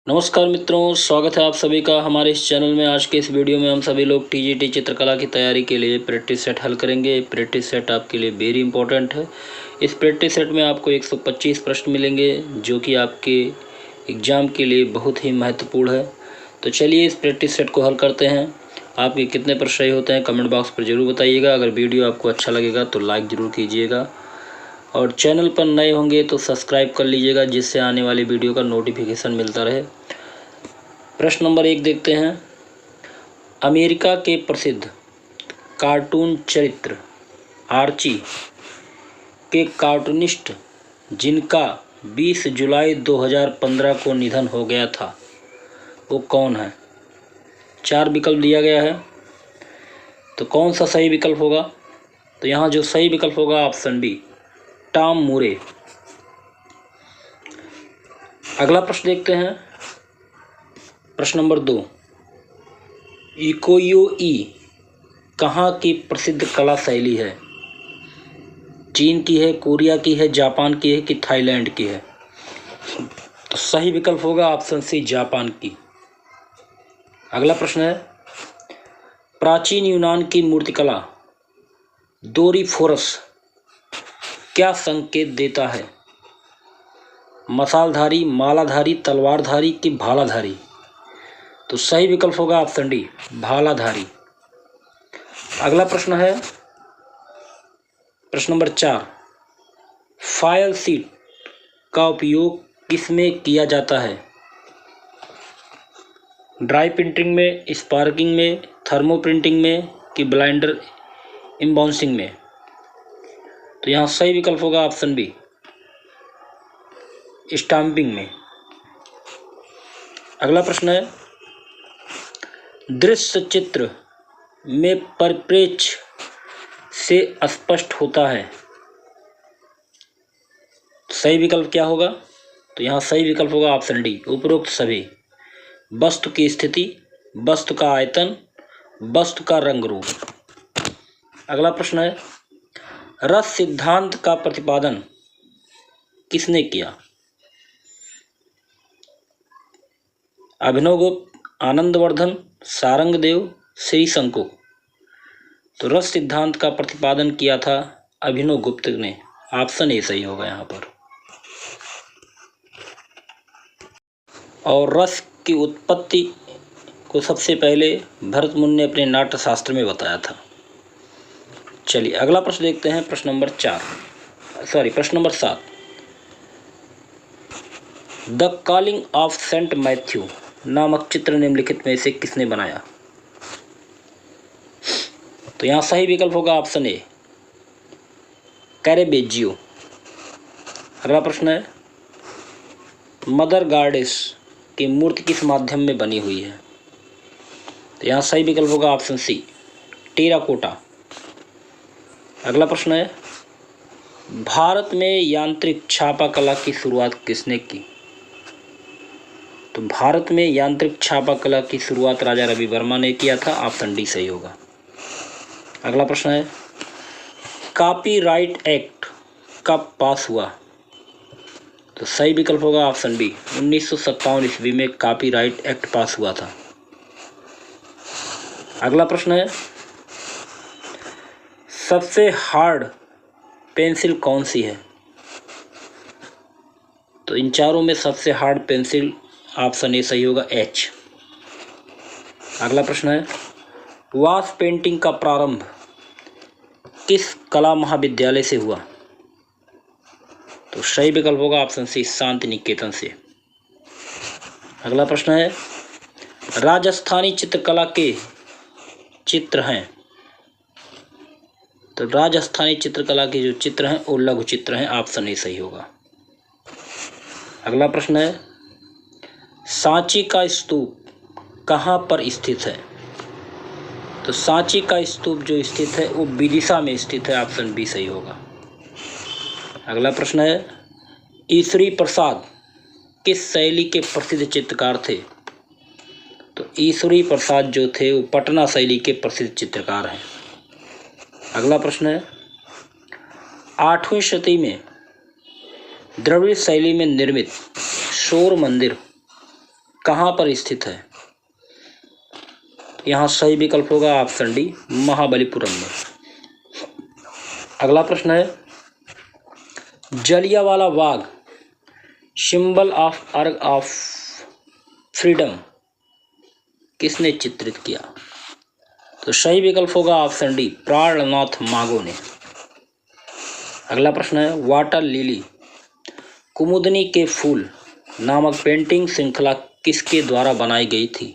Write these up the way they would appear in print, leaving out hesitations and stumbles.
नमस्कार मित्रों, स्वागत है आप सभी का हमारे इस चैनल में। आज के इस वीडियो में हम सभी लोग टीजीटी चित्रकला की तैयारी के लिए प्रैक्टिस सेट हल करेंगे। प्रैक्टिस सेट आपके लिए वेरी इंपॉर्टेंट है। इस प्रैक्टिस सेट में आपको 125 प्रश्न मिलेंगे जो कि आपके एग्ज़ाम के लिए बहुत ही महत्वपूर्ण है। तो चलिए इस प्रैक्टिस सेट को हल करते हैं। आपके कितने प्रश्न सही होते हैं कमेंट बॉक्स पर ज़रूर बताइएगा। अगर वीडियो आपको अच्छा लगेगा तो लाइक ज़रूर कीजिएगा और चैनल पर नए होंगे तो सब्सक्राइब कर लीजिएगा, जिससे आने वाली वीडियो का नोटिफिकेशन मिलता रहे। प्रश्न नंबर 1 देखते हैं। अमेरिका के प्रसिद्ध कार्टून चरित्र आर्ची के कार्टूनिस्ट जिनका 20 जुलाई 2015 को निधन हो गया था, वो कौन है? 4 विकल्प दिया गया है, तो कौन सा सही विकल्प होगा? तो यहाँ जो सही विकल्प होगा ऑप्शन बी, टॉम मूरे। अगला प्रश्न देखते हैं। प्रश्न नंबर 2, इकोयो-ई कहाँ की प्रसिद्ध कला शैली है? चीन की है, कोरिया की है, जापान की है कि थाईलैंड की है? तो सही विकल्प होगा ऑप्शन सी, जापान की। अगला प्रश्न है, प्राचीन यूनान की मूर्तिकला डोरीफोरस क्या संकेत देता है? मशालधारी, मालाधारी, तलवारधारी कि भालाधारी? तो सही विकल्प होगा ऑप्शन डी, भालाधारी। अगला प्रश्न है प्रश्न नंबर 4, फाइल शीट का उपयोग किसमें किया जाता है? ड्राई प्रिंटिंग में, स्पार्किंग में, थर्मो प्रिंटिंग में कि ब्लाइंडर एम्बॉसिंग में? तो यहाँ सही विकल्प होगा ऑप्शन बी, स्टाम्पिंग में। अगला प्रश्न है, दृश्य चित्र में परिप्रेक्ष्य से स्पष्ट होता है। सही विकल्प क्या होगा? तो यहाँ सही विकल्प होगा ऑप्शन डी, उपरोक्त सभी। वस्तु की स्थिति, वस्तु का आयतन, वस्तु का रंग रूप। अगला प्रश्न है, रस सिद्धांत का प्रतिपादन किसने किया? अभिनवगुप्त, आनंदवर्धन, सारंगदेव, श्री शंकु? तो रस सिद्धांत का प्रतिपादन किया था अभिनवगुप्त ने। ऑप्शन ए सही होगा यहाँ पर। और रस की उत्पत्ति को सबसे पहले भरत मुनि ने अपने नाट्य शास्त्र में बताया था। चलिए अगला प्रश्न देखते हैं। प्रश्न number 7, the calling of Saint Matthew नामक चित्र निम्नलिखित में से किसने बनाया? तो यहाँ सही विकल्प होगा ऑप्शन ए, कैरेवेजियो। अगला प्रश्न है, मदर गॉडेस की मूर्ति किस माध्यम में बनी हुई है? तो यहाँ सही विकल्प होगा ऑप्शन सी, टेराकोटा। अगला प्रश्न है, भारत में यांत्रिक छापा कला की शुरुआत किसने की? तो भारत में यांत्रिक छापा कला की शुरुआत राजा रवि वर्मा ने किया था। ऑप्शन डी सही होगा। अगला प्रश्न है, कॉपीराइट एक्ट कब पास हुआ? तो सही विकल्प होगा ऑप्शन बी, 1957 ईस्वी में कॉपीराइट एक्ट पास हुआ था। अगला प्रश्न है, सबसे हार्ड पेंसिल कौन सी है? तो इन चारों में सबसे हार्ड पेंसिल ऑप्शन ए सही होगा, एच। अगला प्रश्न है, वाश पेंटिंग का प्रारंभ किस कला महाविद्यालय से हुआ? तो सही विकल्प होगा ऑप्शन सी, शांति निकेतन से। अगला प्रश्न है, राजस्थानी चित्रकला के चित्र हैं। तो राजस्थानी चित्रकला के जो चित्र हैं वो लघु चित्र हैं। ऑप्शन ए सही होगा। अगला प्रश्न है, सांची का स्तूप कहाँ पर स्थित है? तो सांची का स्तूप जो स्थित है वो विदिशा में स्थित है। ऑप्शन बी सही होगा। अगला प्रश्न है, ईश्वरी प्रसाद किस शैली के प्रसिद्ध चित्रकार थे? तो ईश्वरी प्रसाद जो थे वो पटना शैली के प्रसिद्ध चित्रकार हैं। अगला प्रश्न है, 8वीं शताब्दी में द्रविड़ शैली में निर्मित शोर मंदिर कहाँ पर स्थित है? यहाँ सही विकल्प होगा ऑप्शन डी, महाबलीपुरम में। अगला प्रश्न है, Jallianwala Bagh symbol of आर्ग of freedom किसने चित्रित किया? तो सही विकल्प होगा ऑप्शन डी, प्राणनाथ मागो ने। अगला प्रश्न है, वाटर लिली कुमुदनी के फूल नामक पेंटिंग श्रृंखला किसके द्वारा बनाई गई थी?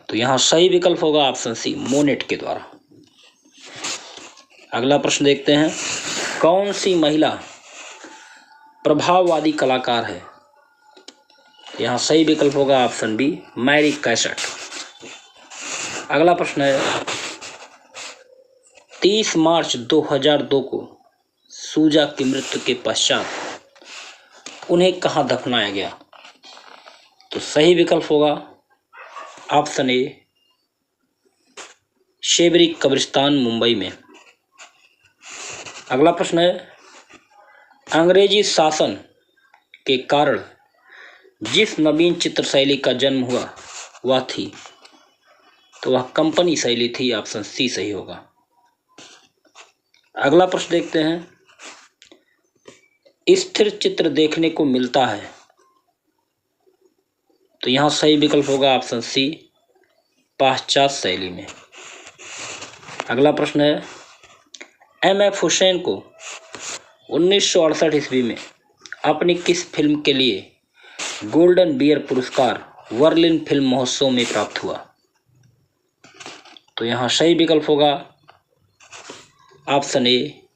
तो यहाँ सही विकल्प होगा ऑप्शन सी, मोनेट के द्वारा। अगला प्रश्न देखते हैं, कौन सी महिला प्रभाववादी कलाकार है? यहाँ सही विकल्प होगा ऑप्शन बी, मैरी कैसेट। अगला प्रश्न है, 30 मार्च 2002 को सूजा की मृत्यु के पश्चात उन्हें कहाँ दफनाया गया? तो सही विकल्प होगा ऑप्शन ए, शेबरी कब्रिस्तान, मुंबई में। अगला प्रश्न है, अंग्रेजी शासन के कारण जिस नवीन चित्र शैली का जन्म हुआ वह थी? तो वह कंपनी शैली थी, ऑप्शन सी सही होगा। अगला प्रश्न देखते हैं, स्थिर चित्र देखने को मिलता है? तो यहाँ सही विकल्प होगा ऑप्शन सी, पाश्चात्य शैली में। अगला प्रश्न है, M.F. हुसैन को 1968 ईस्वी में अपनी किस फिल्म के लिए गोल्डन बियर पुरस्कार बर्लिन फिल्म महोत्सव में प्राप्त हुआ? तो यहाँ सही विकल्प होगा option A,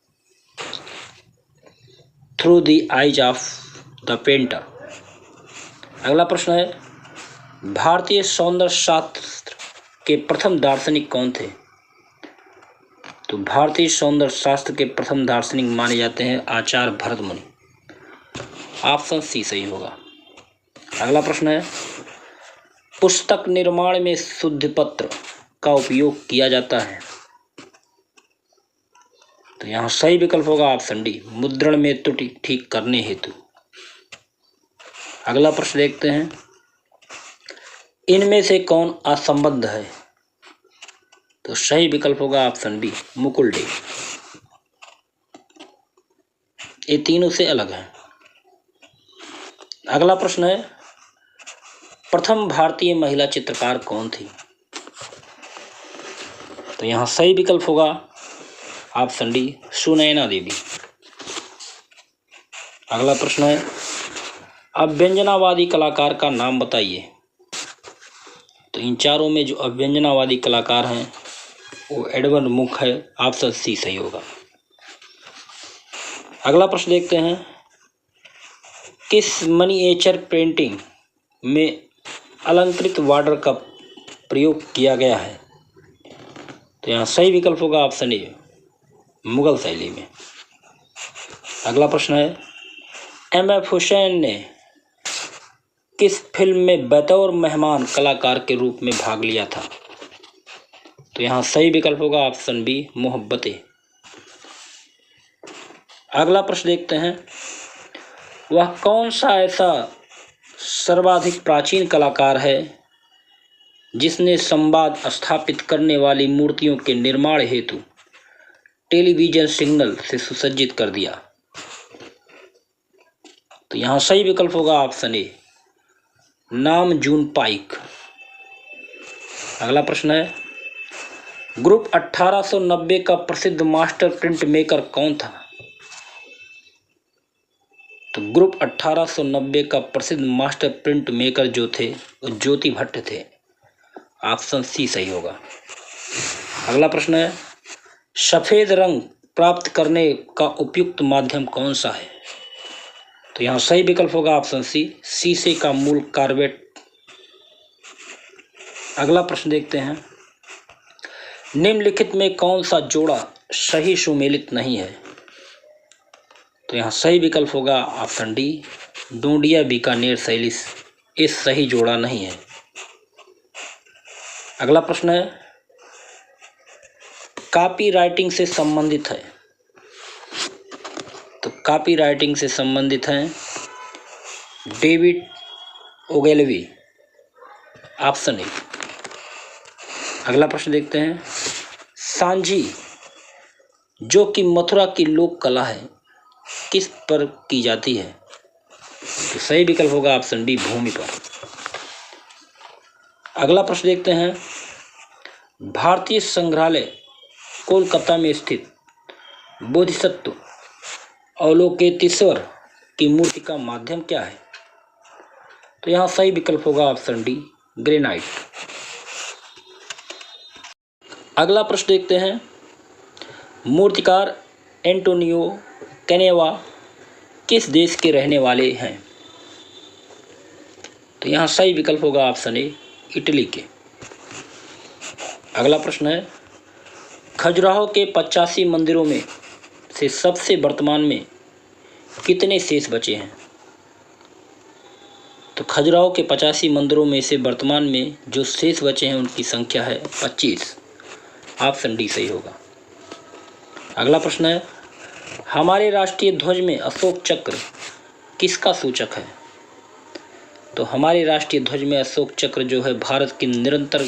through the eyes of the painter. अगला प्रश्न है, भारतीय सौंदर्य शास्त्र के प्रथम दार्शनिक कौन थे? तो भारतीय सौंदर्य शास्त्र के प्रथम दार्शनिक माने जाते हैं आचार्य भरतमुनि, ऑप्शन सी सही होगा। अगला प्रश्न है, पुस्तक निर्माण में शुद्धपत्र का उपयोग किया जाता है? तो यहाँ सही विकल्प होगा ऑप्शन डी, मुद्रण में त्रुटि ठीक करने हेतु। अगला प्रश्न देखते हैं, इनमें से कौन असंबद्ध है? तो सही विकल्प होगा ऑप्शन बी, मुकुल डे। ये तीनों से अलग है। अगला प्रश्न है, प्रथम भारतीय महिला चित्रकार कौन थी? तो यहाँ सही विकल्प होगा ऑप्शन डी, सुनैना देवी। अगला प्रश्न है, अभ्यंजनावादी कलाकार का नाम बताइए। तो इन चारों में जो अभ्यंजनावादी कलाकार हैं वो एडवर्ड मुक है, ऑप्शन सी सही होगा। अगला प्रश्न देखते हैं, किस मनीएचर पेंटिंग में अलंकृत बॉर्डर का प्रयोग किया गया है? तो यहाँ सही विकल्प होगा ऑप्शन ए, मुगल शैली में। अगला प्रश्न है, M.F. हुसैन ने किस फिल्म में बतौर मेहमान कलाकार के रूप में भाग लिया था? तो यहाँ सही विकल्प होगा ऑप्शन बी, मोहब्बतें। अगला प्रश्न देखते हैं, वह कौन सा ऐसा सर्वाधिक प्राचीन कलाकार है जिसने संवाद स्थापित करने वाली मूर्तियों के निर्माण हेतु टेलीविजन सिग्नल से सुसज्जित कर दिया? तो यहाँ सही विकल्प होगा ऑप्शन ए, नामजून पाइक। अगला प्रश्न है, ग्रुप 1890 का प्रसिद्ध मास्टर प्रिंट मेकर कौन था? तो ग्रुप 1890 का प्रसिद्ध मास्टर प्रिंट मेकर जो थे वो ज्योति भट्ट थे, ऑप्शन सी सही होगा। अगला प्रश्न है, सफ़ेद रंग प्राप्त करने का उपयुक्त माध्यम कौन सा है? तो यहाँ सही विकल्प होगा ऑप्शन सी, शीशे का मूल कार्बेट। अगला प्रश्न देखते हैं, निम्नलिखित में कौन सा जोड़ा सही सुमेलित नहीं है? तो यहाँ सही विकल्प होगा ऑप्शन डी, डोंडिया बीकानेर शैली इस सही जोड़ा नहीं है। अगला प्रश्न है, कॉपी राइटिंग से संबंधित है। तो कॉपी राइटिंग से संबंधित हैं डेविड ओगेलवी, ऑप्शन ए। अगला प्रश्न देखते हैं, सांझी जो कि मथुरा की लोक कला है किस पर की जाती है? तो सही विकल्प होगा ऑप्शन बी, भूमि पर। अगला प्रश्न देखते हैं, भारतीय संग्रहालय कोलकाता में स्थित बोधिसत्व अवलोकितेश्वर की मूर्ति का माध्यम क्या है? तो यहाँ सही विकल्प होगा ऑप्शन डी, ग्रेनाइट। अगला प्रश्न देखते हैं, मूर्तिकार एंटोनियो कैनेवा किस देश के रहने वाले हैं? तो यहाँ सही विकल्प होगा ऑप्शन ए, इटली के। अगला प्रश्न है, खजुराहो के 85 मंदिरों में से सबसे वर्तमान में कितने शेष बचे हैं? तो खजुराहो के 85 मंदिरों में से वर्तमान में जो शेष बचे हैं उनकी संख्या है 25, ऑप्शन डी सही होगा। अगला प्रश्न है, हमारे राष्ट्रीय ध्वज में अशोक चक्र किसका सूचक है? तो हमारे राष्ट्रीय ध्वज में अशोक चक्र जो है भारत की निरंतर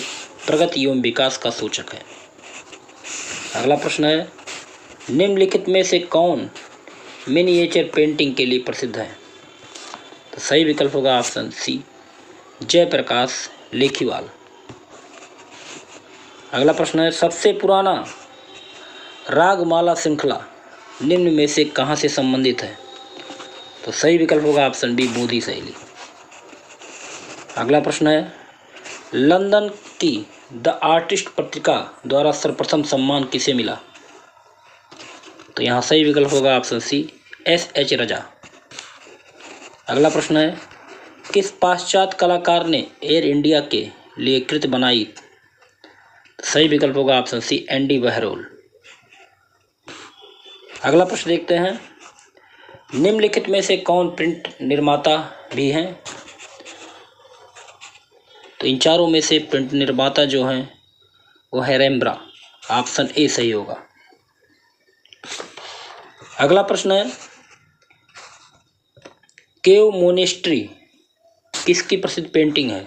प्रगति एवं विकास का सूचक है। अगला प्रश्न है, निम्नलिखित में से कौन मिनिएचर पेंटिंग के लिए प्रसिद्ध है? तो सही विकल्प होगा ऑप्शन सी, जयप्रकाश लेखीवाल। अगला प्रश्न है, सबसे पुराना रागमाला श्रृंखला निम्न में से कहाँ से संबंधित है? तो सही विकल्प होगा ऑप्शन बी, बोधि शैली। अगला प्रश्न है, लंदन की द आर्टिस्ट पत्रिका द्वारा सर्वप्रथम सम्मान किसे मिला? तो यहाँ सही विकल्प होगा ऑप्शन सी, एस.एच. रजा। अगला प्रश्न है, किस पाश्चात्य कलाकार ने एयर इंडिया के लिए कृत बनाई? सही विकल्प होगा ऑप्शन सी, एंडी बहरोल। अगला प्रश्न देखते हैं, निम्नलिखित में से कौन प्रिंट निर्माता भी हैं? तो इन चारों में से प्रिंट निर्माता जो हैं वो है रेम्ब्रा, ऑप्शन ए सही होगा। अगला प्रश्न है, केव मोनेस्ट्री किसकी प्रसिद्ध पेंटिंग है?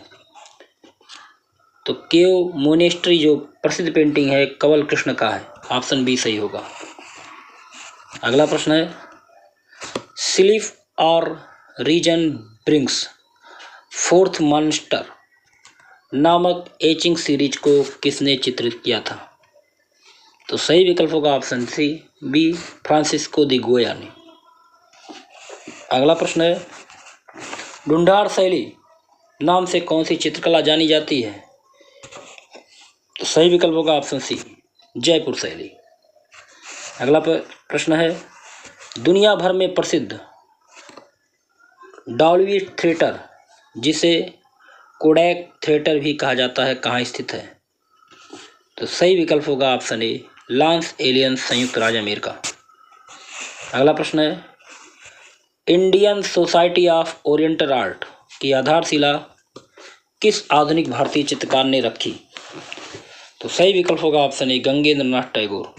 तो केव मोनेस्ट्री जो प्रसिद्ध पेंटिंग है कंवल कृष्ण का है, ऑप्शन बी सही होगा। अगला प्रश्न है, स्लीफ और रीजन ब्रिंग्स फोर्थ मॉन्स्टर नामक एचिंग सीरीज को किसने चित्रित किया था? तो सही विकल्प होगा option C, B, Francisco de Goya ने। अगला प्रश्न है, ढूंढार शैली नाम से कौन सी चित्रकला जानी जाती है? तो सही विकल्प होगा ऑप्शन सी, जयपुर शैली। अगला प्रश्न है, दुनिया भर में प्रसिद्ध डॉल्बी थिएटर जिसे कोडैक थिएटर भी कहा जाता है कहाँ स्थित है? तो सही विकल्प होगा ऑप्शन ए, लॉस एंजेलिस संयुक्त राज्य अमेरिका। अगला प्रश्न है, Indian society of oriental art की आधारशिला किस आधुनिक भारतीय चित्रकार ने रखी? तो सही विकल्प होगा ऑप्शन ए, गंगेंद्र नाथ टैगोर।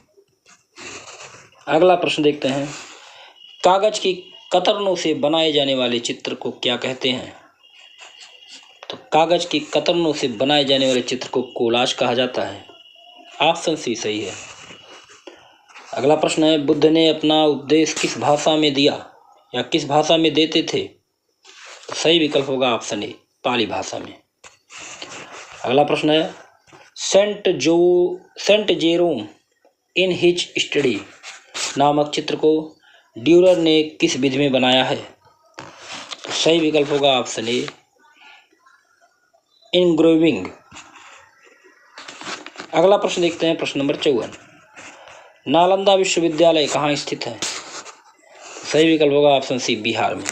अगला प्रश्न देखते हैं, कागज की कतरनों से बनाए जाने वाले चित्र को क्या कहते हैं? तो कागज की कतरनों से बनाए जाने वाले चित्र को कोलाज कहा जाता है, ऑप्शन सी सही है। अगला प्रश्न है, बुद्ध ने अपना उपदेश किस भाषा में दिया या किस भाषा में देते थे? तो सही विकल्प होगा ऑप्शन ए, पाली भाषा में। अगला प्रश्न है, Saint Jerome in his study नामक चित्र को ड्यूरर ने किस विधि में बनाया है? तो सही विकल्प होगा ऑप्शन ए, इनग्रेविंग। अगला प्रश्न देखते हैं, प्रश्न नंबर 54, नालंदा विश्वविद्यालय कहाँ स्थित है? सही विकल्प होगा ऑप्शन सी, बिहार में।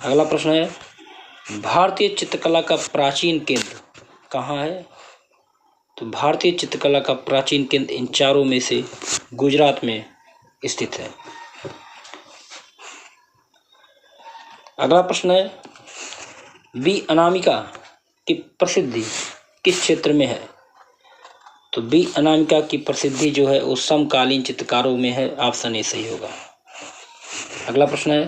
अगला प्रश्न है, भारतीय चित्रकला का प्राचीन केंद्र कहाँ है? तो भारतीय चित्रकला का प्राचीन केंद्र इन चारों में से गुजरात में स्थित है। अगला प्रश्न है, बी अनामिका की प्रसिद्धि किस क्षेत्र में है? तो बी अनामिका की प्रसिद्धि जो है वो समकालीन चित्रकारों में है, ऑप्शन ए सही होगा। अगला प्रश्न है,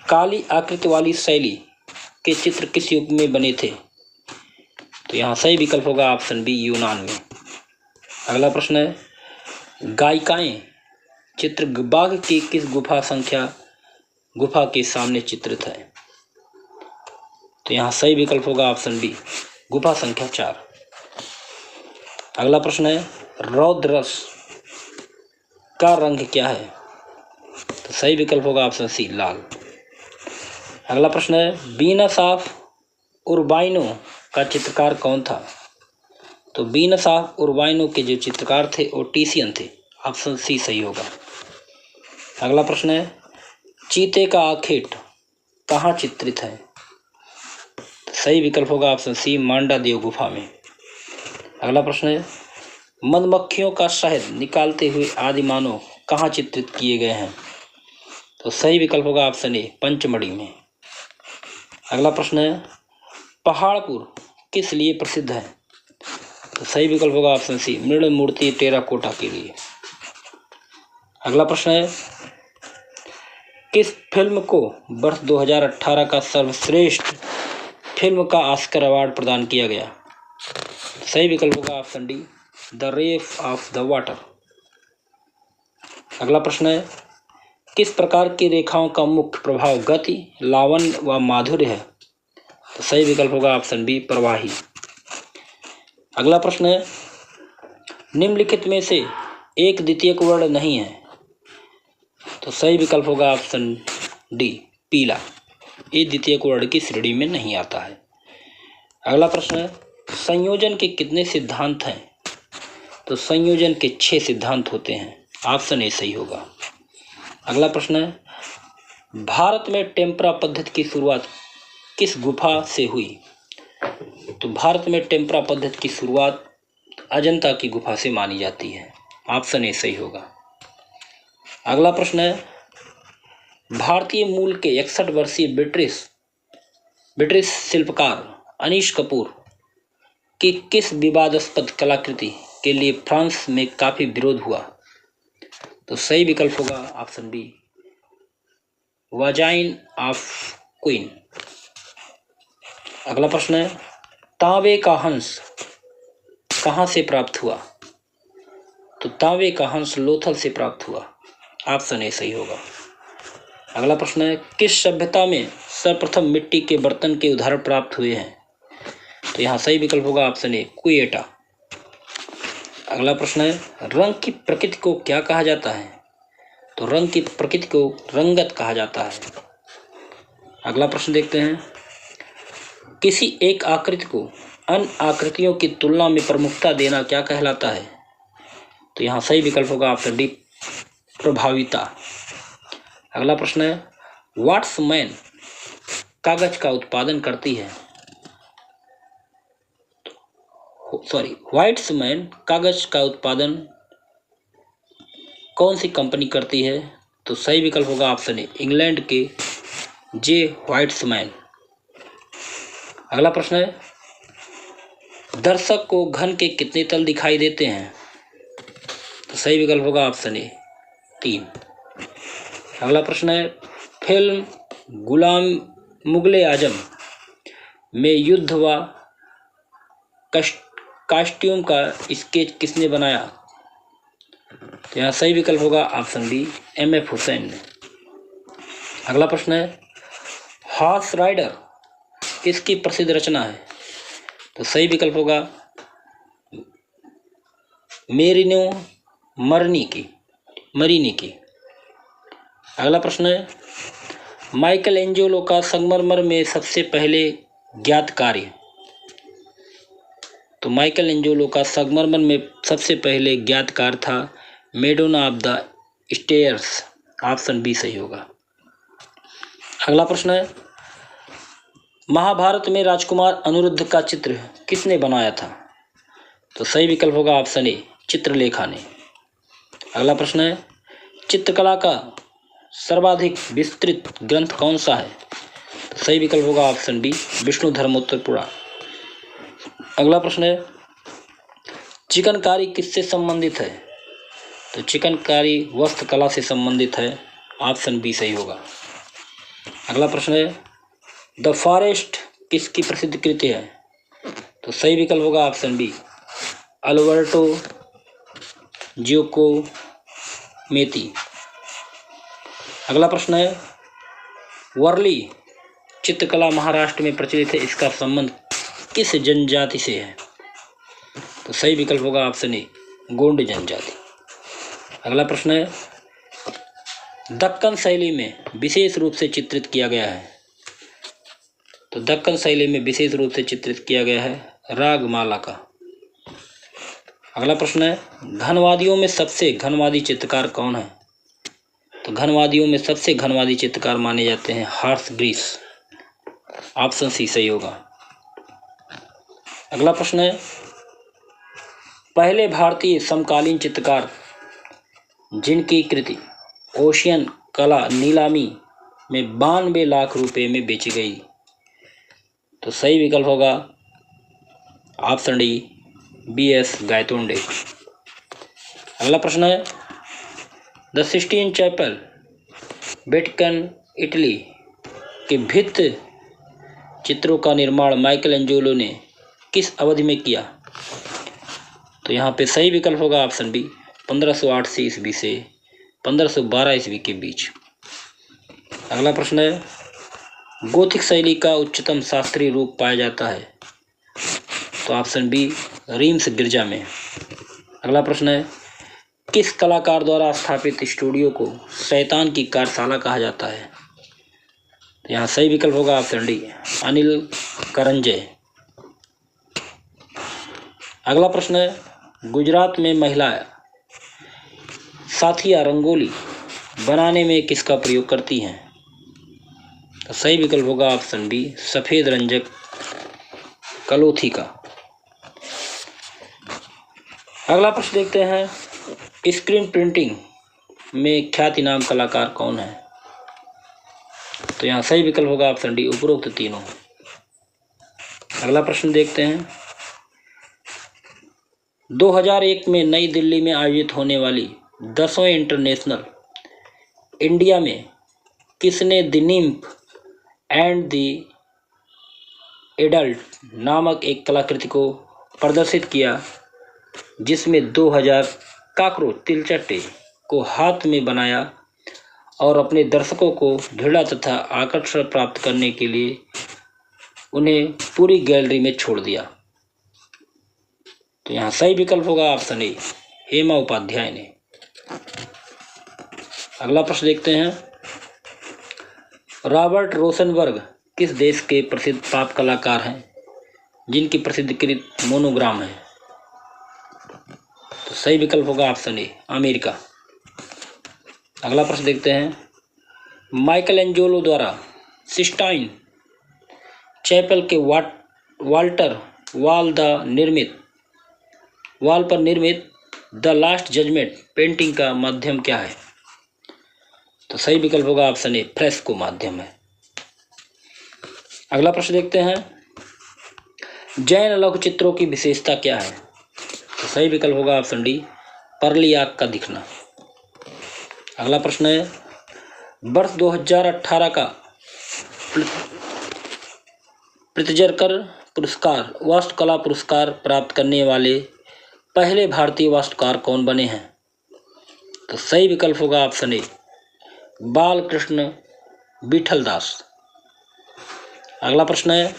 काली आकृति वाली शैली के चित्र किस युग में बने थे? तो यहाँ सही विकल्प होगा ऑप्शन बी, यूनान में। अगला प्रश्न है, गायिकाएं चित्र बाघ की किस गुफा के सामने चित्रित है? तो यहाँ सही विकल्प होगा ऑप्शन बी, गुफा संख्या 4। अगला प्रश्न है, रौद्र रस का रंग क्या है? तो सही विकल्प होगा ऑप्शन सी, लाल। अगला प्रश्न है, वीनस ऑफ उर्बाइनो का चित्रकार कौन था? तो वीनस ऑफ उर्बाइनो के जो चित्रकार थे वो टीसियन थे। ऑप्शन सी सही होगा। अगला प्रश्न है, चीते का आखेट कहाँ चित्रित है? तो सही विकल्प होगा ऑप्शन सी, मांडा देव गुफा में। अगला प्रश्न है, मधुमक्खियों का शहद निकालते हुए आदि मानव कहाँ चित्रित किए गए हैं? तो सही विकल्प होगा ऑप्शन ए, पंचमढ़ी में। अगला प्रश्न है, पहाड़पुर किस लिए प्रसिद्ध है? तो सही विकल्प होगा ऑप्शन सी, मृण मूर्ति टेराकोटा के लिए। अगला प्रश्न है, किस फिल्म को वर्ष 2018 का सर्वश्रेष्ठ फिल्म का ऑस्कर अवार्ड प्रदान किया गया? सही विकल्प होगा option D, the race of the water. अगला प्रश्न है, किस प्रकार की रेखाओं का मुख्य प्रभाव गति, लावण्य व माधुर्य है? तो सही विकल्प होगा ऑप्शन बी, प्रवाही। अगला प्रश्न है, निम्नलिखित में से एक द्वितीयक वर्ण नहीं है? तो सही विकल्प होगा ऑप्शन डी, पीला। ये द्वितीयक वर्ण की श्रेणी में नहीं आता है। अगला प्रश्न है, संयोजन के कितने सिद्धांत हैं? तो संयोजन के 6 सिद्धांत होते हैं। ऑप्शन ए सही होगा। अगला प्रश्न है, भारत में टेम्परा पद्धति की शुरुआत किस गुफा से हुई? तो भारत में टेम्परा पद्धति की शुरुआत अजंता की गुफा से मानी जाती है। ऑप्शन ए सही होगा। अगला प्रश्न है, भारतीय मूल के 61 वर्षीय ब्रिटिश शिल्पकार अनीश कपूर की किस विवादास्पद कलाकृति के लिए फ्रांस में काफी विरोध हुआ? तो सही विकल्प होगा ऑप्शन बी, वाजाइन ऑफ क्वीन। अगला प्रश्न है, तांबे का हंस कहाँ से प्राप्त हुआ? तो तांबे का हंस लोथल से प्राप्त हुआ। ऑप्शन ए सही होगा। अगला प्रश्न है, किस सभ्यता में सर्वप्रथम मिट्टी के बर्तन के उदाहरण प्राप्त हुए हैं? तो यहाँ सही विकल्प होगा ऑप्शन ए, क्वेटा। अगला प्रश्न है, रंग की प्रकृति को क्या कहा जाता है? तो रंग की प्रकृति को रंगत कहा जाता है। अगला प्रश्न देखते हैं, किसी एक आकृति को अन्य आकृतियों की तुलना में प्रमुखता देना क्या कहलाता है? तो यहाँ सही विकल्प होगा ऑप्शन डी, प्रभाविता। अगला प्रश्न है, व्हाट्समैन कागज का उत्पादन करती है? व्हाट्समैन कागज का उत्पादन कौन सी कंपनी करती है? तो सही विकल्प होगा ऑप्शन ए, इंग्लैंड के जे व्हाट्समैन। अगला प्रश्न है, दर्शक को घन के कितने तल दिखाई देते हैं? तो सही विकल्प होगा ऑप्शन ए, 3। अगला प्रश्न है, फिल्म गुलाम मुगले आजम में युद्ध व कॉस्ट्यूम का स्केच किसने बनाया? तो यहाँ सही विकल्प होगा ऑप्शन बी, M.F. हुसैन ने। अगला प्रश्न है, हॉर्स राइडर किसकी प्रसिद्ध रचना है? तो सही विकल्प होगा मेरिनो मरीनी की। अगला प्रश्न है, माइकल एंजेलो का संगमरमर में सबसे पहले ज्ञात कार्य? तो माइकल एंजेलो का संगमरमर में सबसे पहले ज्ञात कार्य था Madonna of the stairs. Option B सही होगा। अगला प्रश्न है, महाभारत में राजकुमार अनिरुद्ध का चित्र किसने बनाया था? तो सही विकल्प होगा ऑप्शन ए, चित्रलेखा ने। अगला प्रश्न है, चित्रकला का सर्वाधिक विस्तृत ग्रंथ कौन सा है? तो सही विकल्प होगा ऑप्शन बी, विष्णु धर्मोत्तर पुराण। अगला प्रश्न है, चिकनकारी किससे संबंधित है? तो चिकनकारी वस्त्रकला से संबंधित है। ऑप्शन बी सही होगा। अगला प्रश्न है, द फॉरेस्ट किसकी प्रसिद्ध कृति है? तो सही विकल्प होगा ऑप्शन बी, अल्बर्टो जियोकोमेती। अगला प्रश्न है, वर्ली चित्रकला महाराष्ट्र में प्रचलित है, इसका संबंध किस जनजाति से है? तो सही विकल्प होगा ऑप्शन ए, गोंड जनजाति। अगला प्रश्न है, दक्कन शैली में विशेष रूप से चित्रित किया गया है। तो दक्कन शैली में विशेष रूप से चित्रित किया गया है रागमाला का। अगला प्रश्न है, घनवादियों में सबसे घनवादी चित्रकार कौन है? तो घनवादियों में सबसे घनवादी चित्रकार माने जाते हैं हार्स ग्रीस। ऑप्शन सी सही होगा। अगला प्रश्न है, पहले भारतीय समकालीन चित्रकार जिनकी कृति ओशियन कला नीलामी में 92 लाख रुपए में बेची गई। तो सही विकल्प होगा ऑप्शन डी, BS गायतोंडे। अगला प्रश्न है, the Sistine Chapel Vatican Italy के भित्ति चित्रों का निर्माण माइकल एंजेलो ने किस अवधि में किया? तो यहाँ पे सही विकल्प होगा ऑप्शन बी, 1508 ईस्वी से 1512 ईस्वी के बीच। अगला प्रश्न है, गोथिक शैली का उच्चतम शास्त्रीय रूप पाया जाता है। तो ऑप्शन बी, रीम्स गिरजा में। अगला प्रश्न है, किस कलाकार द्वारा स्थापित स्टूडियो को शैतान की कार्यशाला कहा जाता है? तो यहाँ सही विकल्प होगा ऑप्शन डी, अनिल करंजय। अगला प्रश्न है, गुजरात में महिला साथिया रंगोली बनाने में किसका प्रयोग करती हैं? तो सही विकल्प होगा ऑप्शन बी, सफेद रंजक कलोथी का। अगला प्रश्न देखते हैं, स्क्रीन प्रिंटिंग में ख्यातिनाम कलाकार कौन है? तो यहाँ सही विकल्प होगा ऑप्शन डी, उपरोक्त तीनों। अगला प्रश्न देखते हैं, 2001 में नई दिल्ली में आयोजित होने वाली 10वीं इंटरनेशनल इंडिया में किसने the nymph and the adult नामक एक कलाकृति को प्रदर्शित किया, जिसमें 2000 काकरोच तिलचट्टे को हाथ में बनाया और अपने दर्शकों को घृणा तथा आकर्षण प्राप्त करने के लिए उन्हें पूरी गैलरी में छोड़ दिया? तो यहाँ सही विकल्प होगा ऑप्शन ए, हेमा उपाध्याय ने। अगला प्रश्न देखते हैं, रॉबर्ट रोसेनबर्ग किस देश के प्रसिद्ध पॉप कलाकार हैं जिनकी प्रसिद्ध कृति मोनोग्राम है? तो सही विकल्प होगा ऑप्शन ए, अमेरिका। अगला प्रश्न देखते हैं, माइकल एंजेलो द्वारा सिस्टाइन चैपल के वाल्टर वॉल पर निर्मित द लास्ट जजमेंट पेंटिंग का माध्यम क्या है? तो सही विकल्प होगा ऑप्शन ए, फ्रेस्को माध्यम है। अगला प्रश्न देखते हैं, जैन लघु चित्रों की विशेषता क्या है? तो सही विकल्प होगा ऑप्शन डी, परली आग का दिखना। अगला प्रश्न है, वर्ष 2018 का प्रित्जकर पुरस्कार वास्तुकला पुरस्कार प्राप्त करने वाले पहले भारतीय वास्तुकार कौन बने हैं? तो सही विकल्प होगा ऑप्शन ए, बालकृष्ण विठलदास। अगला प्रश्न है,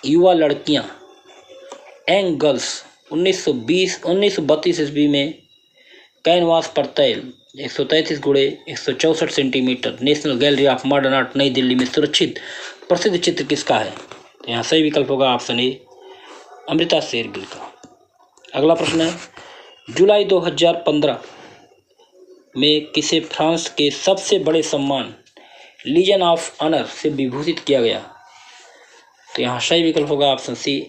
युवा लड़कियां यंग गर्ल्स 1932 ईस्वी में कैनवास पर तैल 133 गुणे 164 centimetre national gallery of modern art नई दिल्ली में सुरक्षित प्रसिद्ध चित्र किसका है? तो यहाँ सही विकल्प होगा ऑप्शन ए, अमृता शेरगिल का। अगला प्रश्न है, जुलाई 2015 में किसे फ्रांस के सबसे बड़े सम्मान लीजन ऑफ ऑनर से विभूषित किया गया? तो यहाँ सही विकल्प होगा ऑप्शन सी,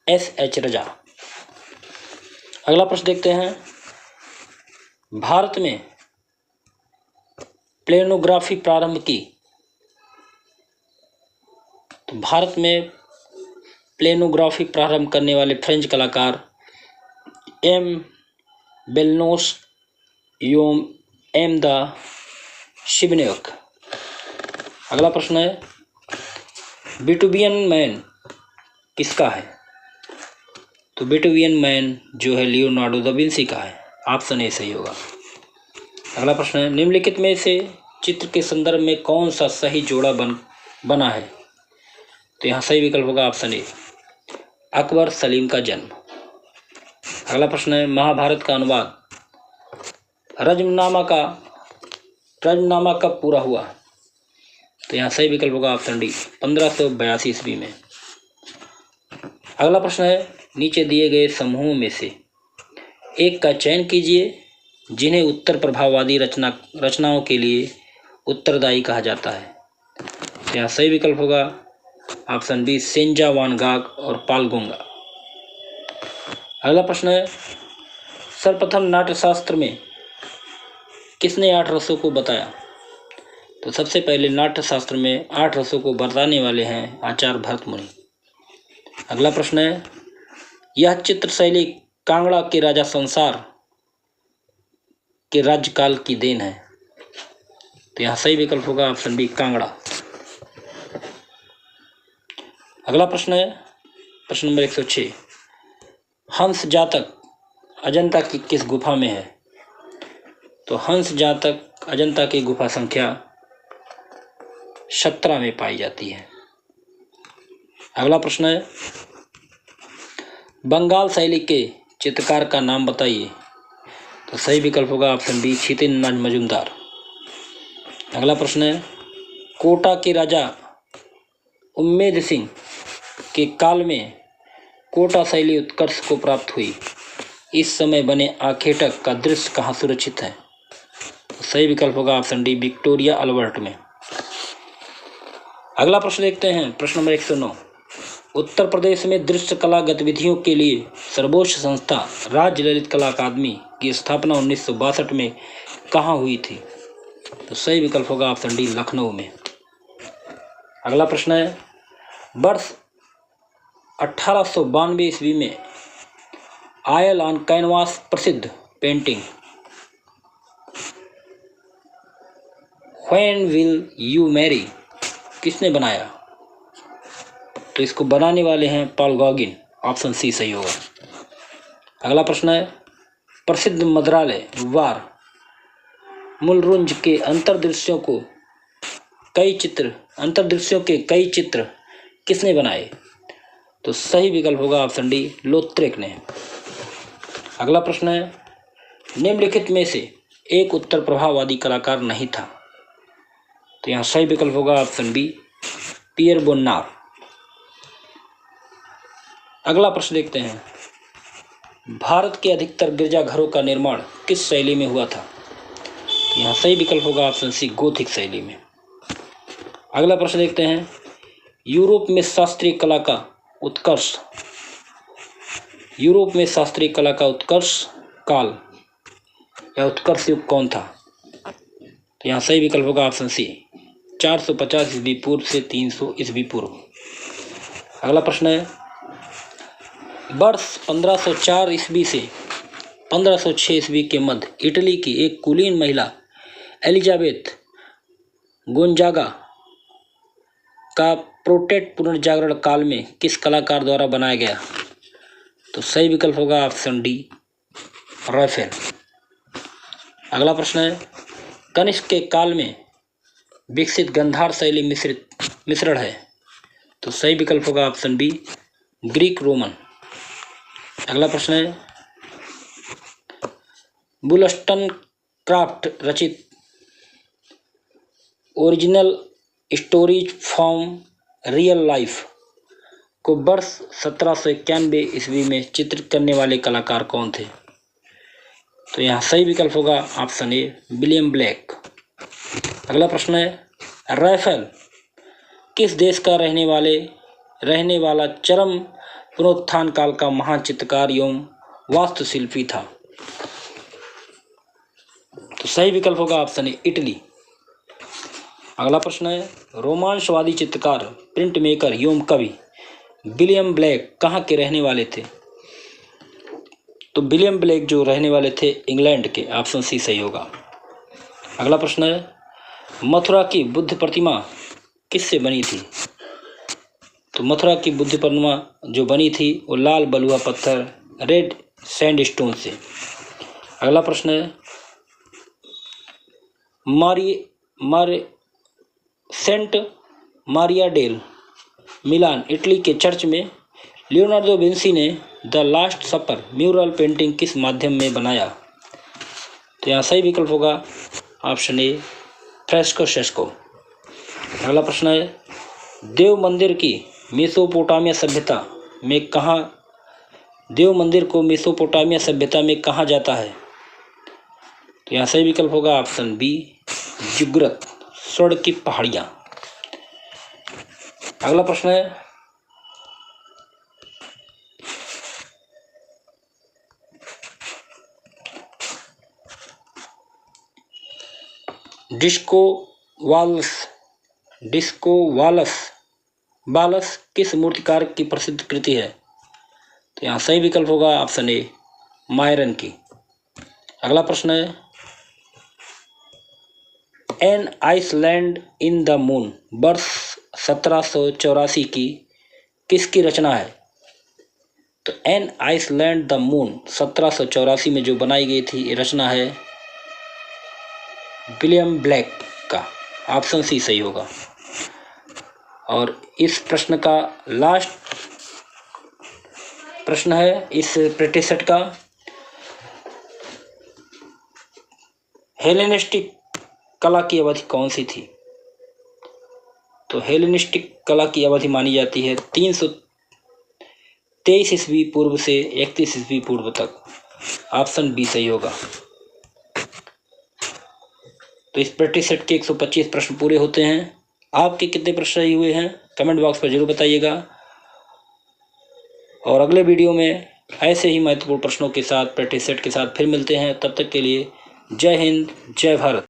SH रजा। अगला प्रश्न देखते हैं, भारत में प्लेनोग्राफी प्रारंभ की। तो भारत में प्लेनोग्राफी प्रारंभ करने वाले फ्रेंच कलाकार एम बेलनोस योम एम द शिबनेक। अगला प्रश्न है, विटुवियन मैन किसका है? तो विटुवियन मैन जो है लियोनार्डो दा विंसी का है। ऑप्शन ए सही होगा। अगला प्रश्न है, निम्नलिखित में से चित्र के संदर्भ में कौन सा सही जोड़ा बना है? तो यहाँ सही विकल्प होगा ऑप्शन ए, अकबर सलीम का जन्म। अगला प्रश्न है, महाभारत का अनुवाद रज्मनामा कब पूरा हुआ? तो यहाँ सही विकल्प होगा ऑप्शन डी, 1582 ईस्वी में। अगला प्रश्न है, नीचे दिए गए समूहों में से एक का चयन कीजिए जिन्हें उत्तर प्रभाववादी रचनाओं के लिए उत्तरदायी कहा जाता है। तो यहाँ सही विकल्प होगा ऑप्शन बी, सेंजा वान गाग और पाल गोंगा। अगला प्रश्न है, सर्वप्रथम नाट्यशास्त्र में किसने 8 रसों को बताया? तो सबसे पहले नाट्यशास्त्र में 8 रसों को बताने वाले हैं आचार्य भरत मुनि। अगला प्रश्न है, यह चित्र शैली कांगड़ा के राजा संसार के राज्यकाल की देन है। तो यहाँ सही विकल्प होगा ऑप्शन बी, कांगड़ा। अगला प्रश्न है, प्रश्न नंबर 106, हंस जातक अजंता की किस गुफा में है? तो हंस जातक अजंता की गुफा संख्या 17 में पाई जाती है। अगला प्रश्न है, बंगाल शैली के चित्रकार का नाम बताइए। तो सही विकल्प होगा ऑप्शन बी, छितिन मजूमदार। अगला प्रश्न है, कोटा के राजा उम्मेद सिंह के काल में कोटा शैली उत्कर्ष को प्राप्त हुई। इस समय बने आखेटक का दृश्य कहाँ सुरक्षित है? तो सही विकल्प होगा ऑप्शन डी, विक्टोरिया अल्बर्ट में। अगला प्रश्न देखते हैं, प्रश्न नंबर 109, उत्तर प्रदेश में दृश्य कला गतिविधियों के लिए सर्वोच्च संस्था राज्य ललित कला अकादमी की स्थापना 1962 में कहाँ हुई थी? तो सही विकल्प होगा ऑप्शन डी, लखनऊ में। अगला प्रश्न है, वर्ष 1892 ईस्वी में ऑयल ऑन कैनवास प्रसिद्ध painting when will you Mary किसने बनाया? तो इसको बनाने वाले हैं पॉल गॉगिन। ऑप्शन सी सही होगा। अगला प्रश्न है, प्रसिद्ध मद्रालय वार मुलरुंज के अंतर्दृश्यों के कई चित्र किसने बनाए? तो सही विकल्प होगा ऑप्शन डी, लोत्रेक ने। अगला प्रश्न है, निम्नलिखित में से एक उत्तर प्रभाववादी कलाकार नहीं था। तो यहाँ सही विकल्प होगा ऑप्शन बी, पियर बोन्नार। अगला प्रश्न देखते हैं, भारत के अधिकतर गिरजाघरों का निर्माण किस शैली में हुआ था? तो यहाँ सही विकल्प होगा ऑप्शन सी, गोथिक शैली में। अगला प्रश्न देखते हैं, यूरोप में शास्त्रीय कला का उत्कर्ष काल या उत्कर्ष युग कौन था? तो यहाँ सही विकल्प होगा ऑप्शन सी, 450 ईस्वी पूर्व से 300 ईस्वी पूर्व। अगला प्रश्न है, वर्ष 1504 ईस्वी से 1506 ईस्वी के मध्य इटली की एक कुलीन महिला एलिजाबेथ गोंजागा का प्रोटेट पुनर्जागरण काल में किस कलाकार द्वारा बनाया गया? तो सही विकल्प होगा ऑप्शन डी, राफेल। अगला प्रश्न है, कनिष्क के काल में विकसित गंधार शैली मिश्रण है। तो सही विकल्प होगा ऑप्शन बी, ग्रीक रोमन। अगला प्रश्न है, वुलस्टनक्राफ्ट रचित original stories from real life को वर्ष 1791 ईस्वी में चित्रित करने वाले कलाकार कौन थे? तो यहाँ सही विकल्प होगा ऑप्शन ए, विलियम ब्लैक। अगला प्रश्न है, राफेल किस देश का रहने वाला चरम पुनरुत्थान काल का महान चित्रकार एवं वास्तुशिल्पी था? तो सही विकल्प होगा ऑप्शन ए, इटली। अगला प्रश्न है, रोमांसवादी चित्रकार, प्रिंट मेकर एवं कवि विलियम ब्लैक कहाँ के रहने वाले थे? तो विलियम ब्लैक जो रहने वाले थे इंग्लैंड के। ऑप्शन सी सही होगा। अगला प्रश्न है, मथुरा की बुद्ध प्रतिमा किससे बनी थी? तो मथुरा की बुद्ध प्रतिमा जो बनी थी वो लाल बलुआ पत्थर रेड सैंडस्टोन से। अगला प्रश्न है Saint Maria del Milan Italy के चर्च में लियोनार्डो विंसी ने the last supper mural painting किस माध्यम में बनाया? तो यहाँ सही विकल्प होगा ऑप्शन ए फ्रेस्को सेस्को। अगला प्रश्न है देव मंदिर को मेसोपोटामिया सभ्यता में कहा जाता है? तो यहाँ सही विकल्प होगा ऑप्शन बी जुगरत स्वर्ण की पहाड़ियाँ। अगला प्रश्न है डिस्को वालस किस मूर्तिकार की प्रसिद्ध कृति है? तो यहाँ सही विकल्प होगा ऑप्शन ए मायरन की। अगला प्रश्न है an island in the moon वर्ष 1784 की किसकी रचना है? तो एन आइसलैंड द मून 1784 में जो बनाई गई थी ये रचना है विलियम ब्लैक का। ऑप्शन सी सही होगा। और इस प्रश्न का लास्ट प्रश्न है इस प्रैक्टिस सेट का, हेलेनिस्टिक कला की अवधि कौन सी थी? तो हेलेनिस्टिक कला की अवधि मानी जाती है 323 ईस्वी पूर्व से 31 ईस्वी पूर्व तक। ऑप्शन बी सही होगा। तो इस प्रैक्टिस सेट के 125 प्रश्न पूरे होते हैं। आपके कितने प्रश्न सही हुए हैं कमेंट बॉक्स पर जरूर बताइएगा। और अगले वीडियो में ऐसे ही महत्वपूर्ण प्रश्नों के साथ प्रैक्टिस सेट के साथ फिर मिलते हैं। तब तक के लिए जय हिंद जय भारत।